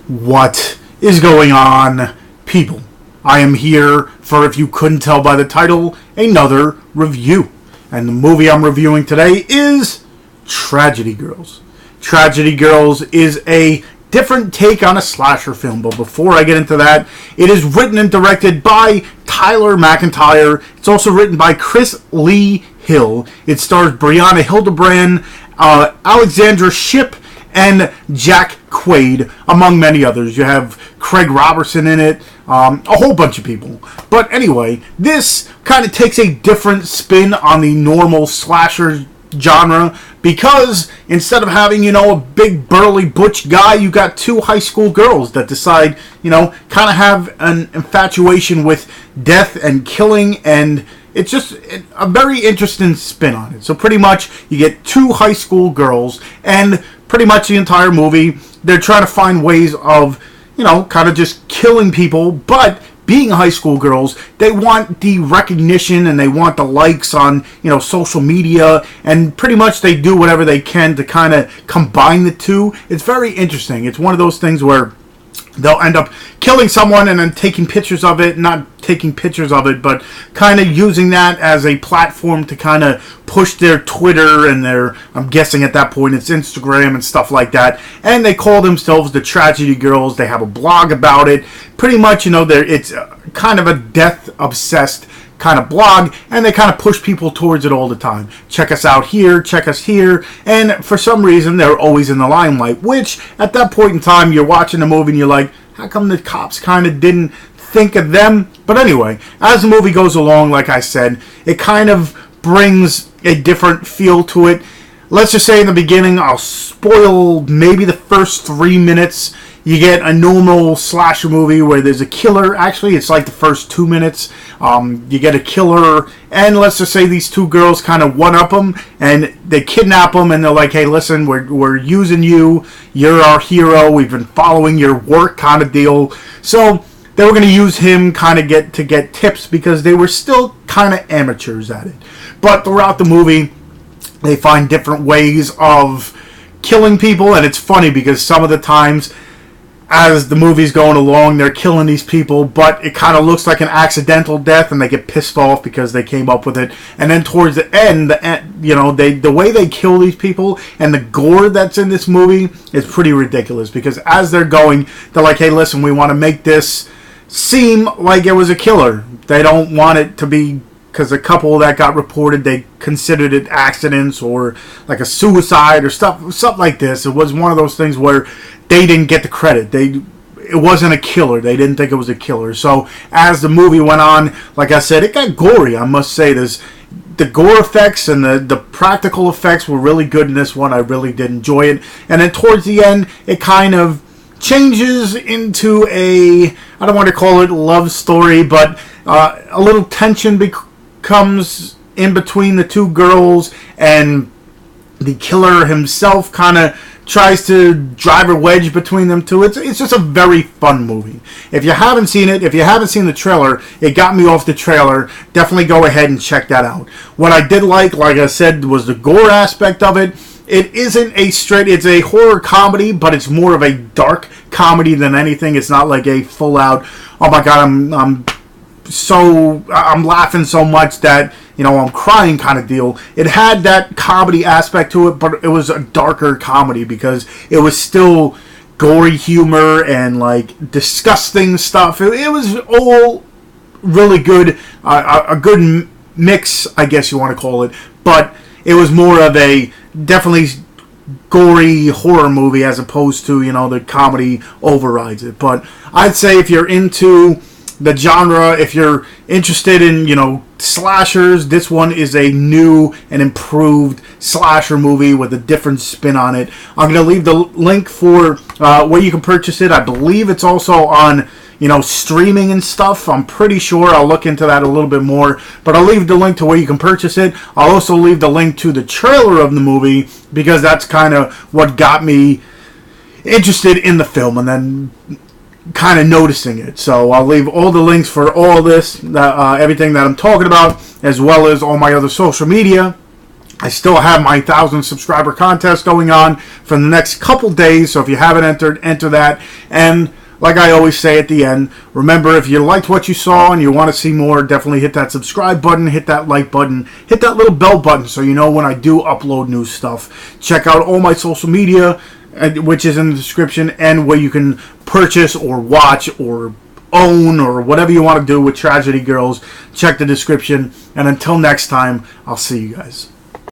What is going on, people? I am here for, if you couldn't tell by the title, another review. And the movie I'm reviewing today is Tragedy Girls. Tragedy Girls is a different take on a slasher film, but before I get into that, it is written and directed by Tyler MacIntyre. It's also written by Chris Lee Hill. It stars Brianna, Hildebrand, Alexandra, Shipp, and Jack Quaid, among many others. You have Craig Robertson in it, a whole bunch of people. But anyway, this kind of takes a different spin on the normal slasher genre, because instead of having, a big burly butch guy, you got two high school girls that decide, kind of have an infatuation with death and killing, and it's just a very interesting spin on it. So pretty much you get two high school girls, and pretty much the entire movie they're trying to find ways of, kind of just killing people, but being high school girls, they want the recognition and they want the likes on, social media, and pretty much they do whatever they can to kind of combine the two. It's very interesting. It's one of those things where they'll end up killing someone and then taking pictures of it, not taking pictures of it, but kind of using that as a platform to kind of push their Twitter and their, I'm guessing at that point it's Instagram and stuff like that. And they call themselves the Tragedy Girls. They have a blog about it. Pretty much, it's kind of a death-obsessed kind of blog, and they kind of push people towards it all the time. Check us out here, check us here, and for some reason they're always in the limelight, which at that point in time you're watching the movie and you're like, how come the cops kind of didn't think of them? But anyway, as the movie goes along, like I said, it kind of brings a different feel to it. Let's just say in the beginning, I'll spoil maybe the first 3 minutes. You get a normal slasher movie where there's a killer. Actually, it's like the first 2 minutes. You get a killer, and let's just say these two girls kind of one-up them, and they kidnap them, and they're like, hey, listen, we're using you. You're our hero. We've been following your work kind of deal. So they were going to use him kind of get tips, because they were still kind of amateurs at it. But throughout the movie, they find different ways of killing people, and it's funny because some of the times as the movie's going along, they're killing these people, but it kind of looks like an accidental death, and they get pissed off because they came up with it. And then towards the end, the way they kill these people and the gore that's in this movie is pretty ridiculous, because as they're going, they're like, hey, listen, we want to make this seem like it was a killer. They don't want it to be, because a couple that got reported, they considered it accidents or like a suicide or stuff like this. It was one of those things where they didn't get the credit. It wasn't a killer. They didn't think it was a killer. So as the movie went on, like I said, it got gory, I must say. The gore effects and the practical effects were really good in this one. I really did enjoy it. And then towards the end, it kind of changes into I don't want to call it love story, but a little tension comes in between the two girls, and the killer himself kind of tries to drive a wedge between them two. It's just a very fun movie. If you haven't seen it, if you haven't seen the trailer, it got me off the trailer. Definitely go ahead and check that out. What I did like I said, was the gore aspect of it. It isn't it's a horror comedy, but it's more of a dark comedy than anything. It's not like a full out, oh my god, I'm laughing so much that I'm crying kind of deal. It had that comedy aspect to it, but it was a darker comedy because it was still gory humor and like disgusting stuff. It was all really good, a good mix, I guess you want to call it, but it was more of a definitely gory horror movie as opposed to the comedy overrides it. But I'd say if you're into the genre, if you're interested in slashers, this one is a new and improved slasher movie with a different spin on it. I'm going to leave the link for where you can purchase it. I believe it's also on streaming and stuff. I'm pretty sure. I'll look into that a little bit more, but I'll leave the link to where you can purchase it. I'll also leave the link to the trailer of the movie, because that's kind of what got me interested in the film, and then kind of noticing it. So I'll leave all the links for all this, everything that I'm talking about, as well as all my other social media. I still have my 1,000 subscriber contest going on for the next couple days, so if you haven't entered, enter that. And like I always say at the end, remember, if you liked what you saw and you want to see more, definitely hit that subscribe button, hit that like button, hit that little bell button so you know when I do upload new stuff. Check out all my social media, which is in the description, and where you can purchase or watch or own or whatever you want to do with Tragedy Girls. Check the description. And until next time, I'll see you guys.